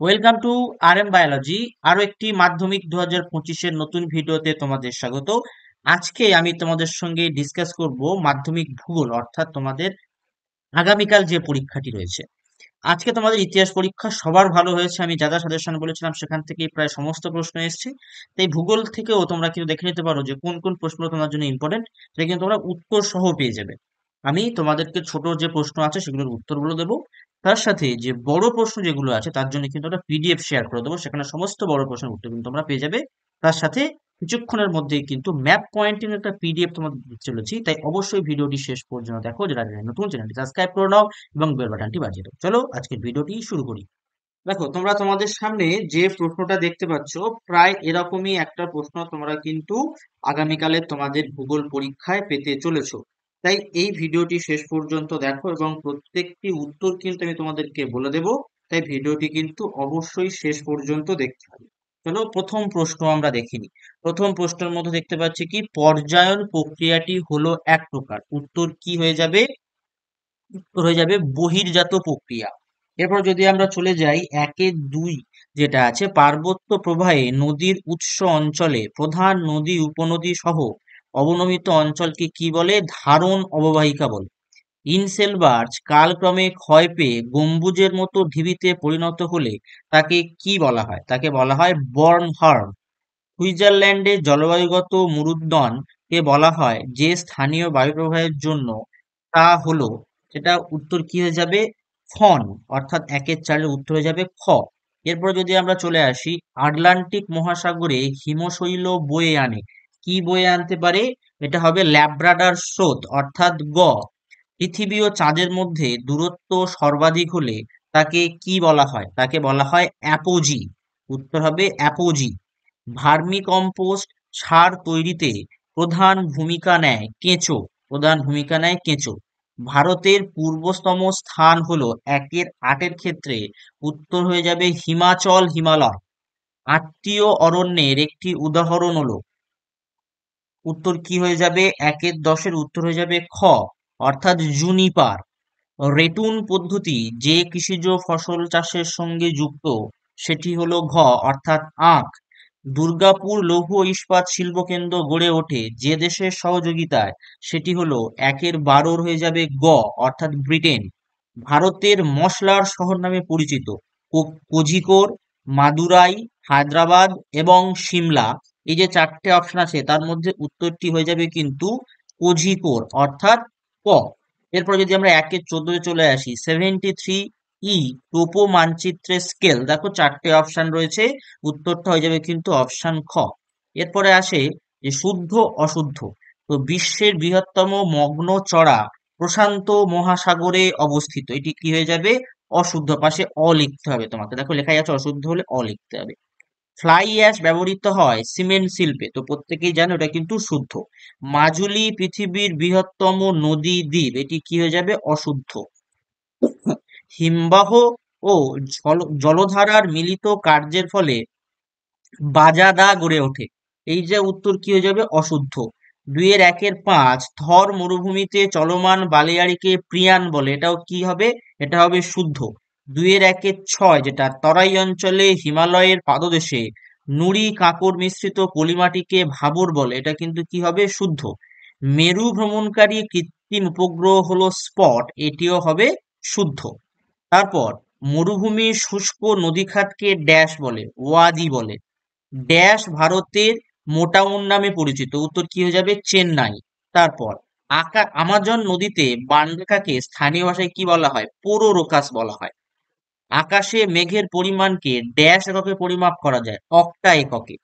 Welcome to R M biology. আরো একটি মাধ্যমিক 2025-এর নতুন ভিডিওতে তোমাদের স্বাগত। আজকে আমি তোমাদের সঙ্গে ডিসকাস করব মাধ্যমিক ভূগোল, অর্থাৎ তোমাদের আগামীকাল যে পরীক্ষাটি রয়েছে। আজকে তোমাদের ইতিহাস পরীক্ষা সবার ভালো হয়েছে, আমি যা যা সাজেশন বলেছিলাম সেখান থেকে প্রায় সমস্ত প্রশ্ন এসেছে। তাই ভূগোল থেকেও তোমরা কিন্তু দেখে নিতে পারো যে কোন কোন প্রশ্ন তোমার জন্য ইম্পর্টেন্ট, সেটা কিন্তু তোমরা উত্তর সহ পেয়ে যাবে। আমি তোমাদেরকে ছোট যে প্রশ্ন আছে সেগুলোর উত্তরগুলো দেবো, তার সাথে যে বড় প্রশ্ন যেগুলো আছে তার জন্য কিন্তু একটা পিডিএফ শেয়ার করে দেবো, সেখানে সমস্ত বড় প্রশ্নের উত্তর কিন্তু তোমরা পেয়ে যাবে। তার সাথে কিছুক্ষণের মধ্যেই কিন্তু ম্যাপ পয়েন্টিং একটা পিডিএফ তোমাদের দিতে চলেছি, তাই অবশ্যই ভিডিওটি শেষ পর্যন্ত দেখো। যারা নতুন, চ্যানেলটি সাবস্ক্রাইব করে নাও এবং বেল বাটনটি বাজিয়ে দাও। চলো আজকের ভিডিওটি শুরু করি। দেখো, তোমরা তোমাদের সামনে যে প্রশ্নটা দেখতে পাচ্ছ, প্রায় এরকমই একটা প্রশ্ন তোমরা কিন্তু আগামীকালে তোমাদের ভূগোল পরীক্ষায় পেতে চলেছো। তাই এই ভিডিওটি শেষ পর্যন্ত দেখো এবং প্রত্যেকটি উত্তর কিন্তু আমি তোমাদেরকে বলে দেব। তাই ভিডিওটি কিন্তু অবশ্যই শেষ পর্যন্ত দেখতে হবে। চলো প্রথম প্রশ্ন আমরা দেখিনি। প্রথম প্রশ্নের মধ্যে দেখতে পাচ্ছি কি, পর্যায়ন প্রক্রিয়াটি হলো এক প্রকার। উত্তর কি হয়ে যাবে? উত্তর হয়ে যাবে বহির্জাত প্রক্রিয়া। এরপর যদি আমরা চলে যাই একের দুই, যেটা আছে পার্বত্য প্রবাহে নদীর উৎস অঞ্চলে প্রধান নদী উপনদী সহ অবনমিত অঞ্চলকে কি বলে? ধারণ অববাহিকা বলে। ইনসেলবার্চ কালক্রমে ক্ষয় পেয়ে গম্বুজের মতো ঢিবিতে পরিণত হলে তাকে কি বলা হয়? তাকে বলা হয় বর্নহার্ন। সুইজারল্যান্ডের জলবায়ুগত মরুদ্যান কে বলা হয় যে স্থানীয় বায়ুপ্রবাহের জন্য, তা হলো, সেটা উত্তর কি হয়ে যাবে? ফন। অর্থাৎ একের চারের উত্তর হয়ে যাবে খ। এরপর যদি আমরা চলে আসি, আটলান্টিক মহাসাগরে হিমশৈল বয়ে আনে, কি বয়ে আনতে পারে? এটা হবে ল্যাব্রাডার স্রোত, অর্থাৎ গ। পৃথিবী ও চাঁদের মধ্যে দূরত্ব সর্বাধিক হলে তাকে কি বলা হয়? তাকে বলা হয় অ্যাপোজি। উত্তর হবে অ্যাপোজি। ভার্মিকম্পোস্ট সার তৈরিতে প্রধান ভূমিকা নেয় কেঁচো। প্রধান ভূমিকা নেয় কেঁচো। ভারতের পূর্বতম স্থান হলো একের আটের ক্ষেত্রে উত্তর হয়ে যাবে হিমাচল, হিমালয়। আত্মীয় অরণ্যের একটি উদাহরণ হলো, উত্তর কি হয়ে যাবে? একের দশের উত্তর হয়ে যাবে খ, অর্থাৎ জুনিপার। রেটুন পদ্ধতি যে কৃষিজ ফসল চাষের সঙ্গে যুক্ত, সেটি হলো ঘ, অর্থাৎ আখ। দুর্গাপুর লৌহ ইস্পাত শিল্পকেন্দ্র গড়ে ওঠে যে দেশের সহযোগিতায়, সেটি হলো একের 12 হয়ে যাবে গ, অর্থাৎ ব্রিটেন। ভারতের মশলার শহর নামে পরিচিত কোঝিকোড, মাদুরাই, হায়দ্রাবাদ এবং সিমলা, এই যে চারটে অপশন আছে তার মধ্যে উত্তরটি হয়ে যাবে কিন্তু কোঝিকোড, অর্থাৎ ক। এরপর যদি আমরা একের 14 চলে আসি, 73 ই টোপো মানচিত্রের স্কেল, দেখো চারটে অপশন রয়েছে, উত্তরটা হয়ে যাবে কিন্তু অপশন খ। এরপরে আসে যে শুদ্ধ অশুদ্ধ। তো বিশ্বের বৃহত্তম মগ্ন চড়া প্রশান্ত মহাসাগরে অবস্থিত, এটি কি হয়ে যাবে? অশুদ্ধ। পাশে অ লিখতে হবে তোমাকে, দেখো লেখাই আছে অশুদ্ধ হলে অ লিখতে হবে। ফ্লাই অ্যাশ ব্যবহৃত হয় সিমেন্ট শিল্পে, তো প্রত্যেকেই জানো এটা কিন্তু শুদ্ধ। মাজুলি পৃথিবীর বৃহত্তম নদী দ্বীপ, এটি কি হয়ে যাবে? অশুদ্ধ। হিমবাহ ও জলধারার মিলিত কার্যের ফলে বাজাদা গড়ে ওঠে, এই যে উত্তর কি হয়ে যাবে? অশুদ্ধ। দুইয়ের একের পাঁচ, থর মরুভূমিতে চলমান বালিয়াড়িকে প্রিয়ান বলে, এটাও কি হবে? এটা হবে শুদ্ধ। দুইয়ের একের ছয়, যেটা তরাই অঞ্চলে হিমালয়ের পাদদেশে নুড়ি কাঁকড় মিশ্রিত পলিমাটিকে ভাবর বলে, এটা কিন্তু কি হবে? শুদ্ধ। মেরু ভ্রমণকারী কৃত্রিম উপগ্রহ হলো স্পট, এটিও হবে শুদ্ধ। তারপর মরুভূমির শুষ্ক নদীখাতকে ড্যাশ বলে? ওয়াদি বলে। ড্যাশ ভারতের মোটাউন নামে পরিচিত, উত্তর কি হয়ে যাবে? চেন্নাই। তারপর আমাজন নদীতে বানরেখাকে স্থানীয় ভাষায় কি বলা হয়? পোরোরোকাস বলা হয়। আকাশে মেঘের পরিমাণকে ড্যাশ এককে পরিমাপ করা যায়? অক্টা এককে।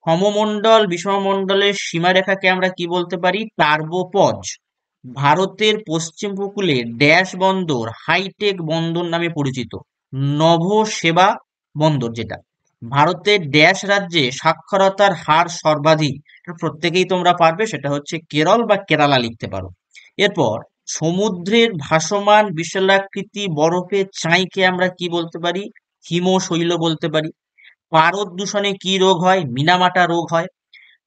সমমণ্ডল বিষমমণ্ডলের সীমারেখাকে আমরা কি বলতে পারি? টার্বোপজ। ভারতের পশ্চিম উপকূলে ড্যাশ বন্দর হাইটেক বন্দর নামে পরিচিত? নভোসেবা বন্দর, যেটা। ভারতের ড্যাশ রাজ্যে সাক্ষরতার হার সর্বাধিক, এটা প্রত্যেকেই তোমরা পারবে, সেটা হচ্ছে কেরল বা কেরালা লিখতে পারো। এরপর সমুদ্রের ভাসমান বিশালাকৃতি বরফের চাইকে আমরা কি বলতে পারি? হিমশৈল বলতে পারি। পারদ দূষণে কি রোগ হয়? মিনামাটা রোগ হয়।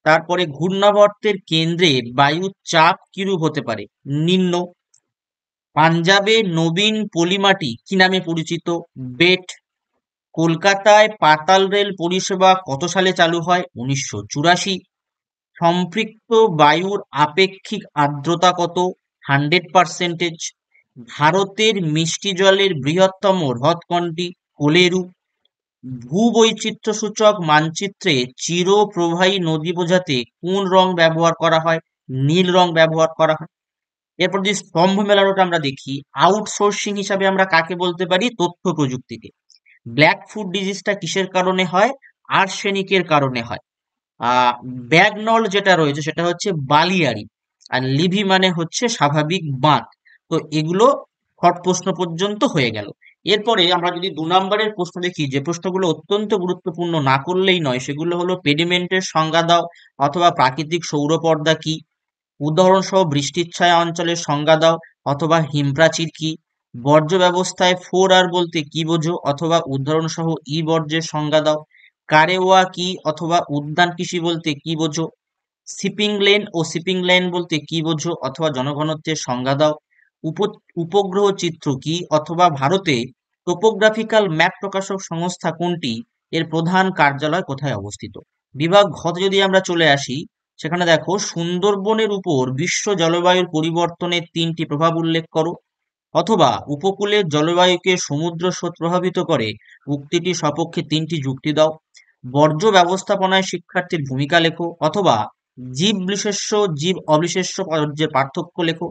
তারপরে ঘূর্ণাবর্তের কেন্দ্রে বায়ুর চাপ কিরূপ হতে পারে? নিম্ন। পাঞ্জাবে নবীন পলিমাটি কি নামে পরিচিত? বেট। কলকাতায় পাতাল রেল পরিষেবা কত সালে চালু হয়? 1984। সম্পৃক্ত বায়ুর আপেক্ষিক আর্দ্রতা কত? 100%। ভারতের মিষ্টি জলের বৃহত্তম হ্রদ কোনটি? কোলেরু। ভূবৈচিত্র্যসূচক মানচিত্রে চিরপ্রবাহী নদী বোঝাতে কোন রং ব্যবহার করা হয়? নীল রং ব্যবহার করা হয়। এরপর যদি স্তম্ভ মেলানোটা আমরা দেখি, আউটসোর্সিং হিসাবে আমরা কাকে বলতে পারি? তথ্য প্রযুক্তিকে। ব্ল্যাক ফুট ডিজিজটা কিসের কারণে হয়? আর্সেনিকের কারণে হয়। আহ ব্যাগনল যেটা রয়েছে সেটা হচ্ছে বালিয়াড়ি, আর লিভি মানে হচ্ছে স্বাভাবিক বাঁধ। তো এগুলো শর্ট প্রশ্ন পর্যন্ত হয়ে গেল। এরপরে আমরা যদি 2 নম্বরের প্রশ্ন দেখি, যে প্রশ্নগুলো অত্যন্ত গুরুত্বপূর্ণ না করলেই নয়, সেগুলো হলো পেডিমেন্টের সংজ্ঞা দাও, অথবা প্রাকৃতিক সৌরপর্দা কি, উদাহরণ সহ বৃষ্টির ছায়া অঞ্চলের সংজ্ঞা দাও, অথবা হিমপ্রাচীর কি, বর্জ্য ব্যবস্থায় 4R বলতে কি বোঝো, অথবা উদাহরণ সহ ই বর্জ্যের সংজ্ঞা দাও, কারেওয়া কি অথবা উদ্যান কৃষি বলতে কি বোঝো, শিপিং লেন ও শিপিং লাইন বলতে কি বোঝো, অথবা জনঘনত্বের সংজ্ঞা দাও, উপগ্রহ চিত্র কি, অথবা ভারতে টোপোগ্রাফিক্যাল ম্যাপ প্রকাশক সংস্থা কোনটি, এর প্রধান কার্যালয় কোথায় অবস্থিত। বিভাগ ঘতে যদি আমরা চলে আসি, সেখানে দেখো সুন্দরবনের উপর বিশ্ব জলবায়ুর পরিবর্তনের 3টি প্রভাব উল্লেখ করো, অথবা উপকূলের জলবায়ুকে সমুদ্র স্রোত প্রভাবিত করে, উক্তিটির সপক্ষে 3টি যুক্তি দাও, বর্জ্য ব্যবস্থাপনায় শিক্ষার্থীর ভূমিকা লেখো, অথবা জীব বিশেষ্য জীব অবিশেষ্য বর্জ্যের পার্থক্য লেখো,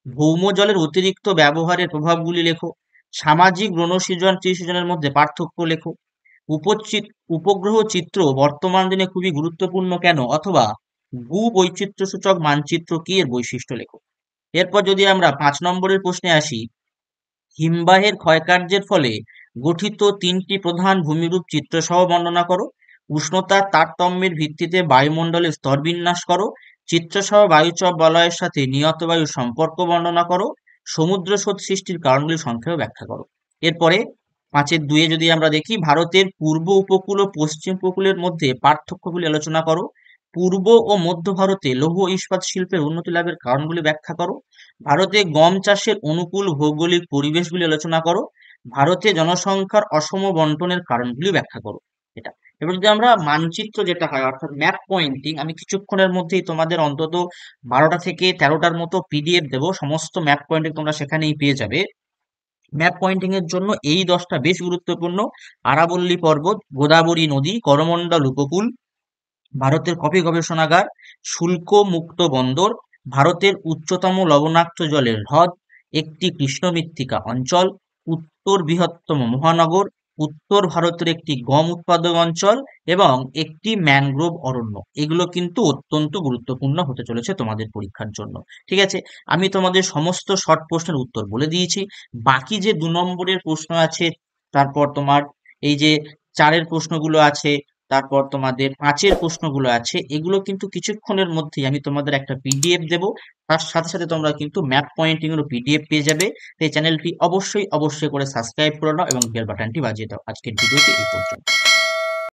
ভৌম জলের অতিরিক্ত ব্যবহারের প্রভাবগুলি লেখো, সামাজিক রণসৃজন ত্রিসৃজনের মধ্যে পার্থক্য লেখো, উপগ্রহ চিত্র বর্তমান দিনে খুবই গুরুত্বপূর্ণ কেন, অথবা ভূবৈচিত্র্যসূচক মানচিত্র কি, এর বৈশিষ্ট্য লেখো। এরপর যদি আমরা 5 নম্বরের প্রশ্নে আসি, হিমবাহের ক্ষয়কার্যের ফলে গঠিত 3টি প্রধান ভূমিরূপ চিত্রসহ বর্ণনা করো, উষ্ণতার তারতম্যের ভিত্তিতে বায়ুমণ্ডলের স্তর বিন্যাস করো, চিত্রসহ বায়ুচাপ বলয়ের সাথে নিয়ত বায়ুর সম্পর্ক বর্ণনা করো, সমুদ্র স্রোত সৃষ্টির কারণগুলি সংক্ষেপে ব্যাখ্যা করো। এরপরে 5-এর 2 যদি আমরা দেখি, ভারতের পূর্ব উপকূল ও পশ্চিম উপকূলের মধ্যে পার্থক্যগুলি আলোচনা করো, পূর্ব ও মধ্য ভারতে লৌহ ইস্পাত শিল্পের উন্নতি লাভের কারণগুলি ব্যাখ্যা করো, ভারতে গম চাষের অনুকূল ভৌগোলিক পরিবেশগুলি আলোচনা করো, ভারতে জনসংখ্যার অসম বন্টনের কারণগুলি ব্যাখ্যা করো। এটা। এবার যদি আমরা মানচিত্র যেটা হয় অর্থাৎ ম্যাপ পয়েন্টিং, আমি কিছুক্ষণের মধ্যেই তোমাদের অন্তত 12টা থেকে 13টার মতো পিডিএফ দেবো, সমস্ত ম্যাপ পয়েন্টিং তোমরা সেখানেই পেয়ে যাবে। ম্যাপ পয়েন্টিং এর জন্য এই 10টা বেশ গুরুত্বপূর্ণ: আরাবল্লী পর্বত, গোদাবরী নদী, করমণ্ডল উপকূল, ভারতের কফি গবেষণাগার, শুল্ক মুক্ত বন্দর, ভারতের উচ্চতম লবণাক্ত জলের হ্রদ, একটি কৃষ্ণ মৃত্তিকা অঞ্চল, উত্তর বৃহত্তম মহানগর, উত্তর ভারতের একটি গম উৎপাদক অঞ্চল, এবং একটি ম্যানগ্রোভ অরণ্য। এগুলো কিন্তু অত্যন্ত গুরুত্বপূর্ণ হতে চলেছে তোমাদের পরীক্ষার জন্য। ঠিক আছে, আমি তোমাদের সমস্ত শর্ট প্রশ্নের উত্তর বলে দিয়েছি। বাকি যে 2 নম্বরের প্রশ্ন আছে, তারপর তোমার এই যে 4-এর প্রশ্নগুলো আছে, তারপর তোমাদের 5-এর প্রশ্নগুলো আছে, এগুলো কিন্তু কিছুক্ষণের মধ্যেই আমি তোমাদের একটা পিডিএফ দেবো। তার সাথে সাথে তোমরা কিন্তু ম্যাপ পয়েন্টিং এরও পিডিএফ পেয়ে যাবে। এই চ্যানেলটি অবশ্যই অবশ্যই করে সাবস্ক্রাইব করে নাও এবং বেল বাটনটি বাজিয়ে দাও। আজকের ভিডিওটি এই পর্যন্ত।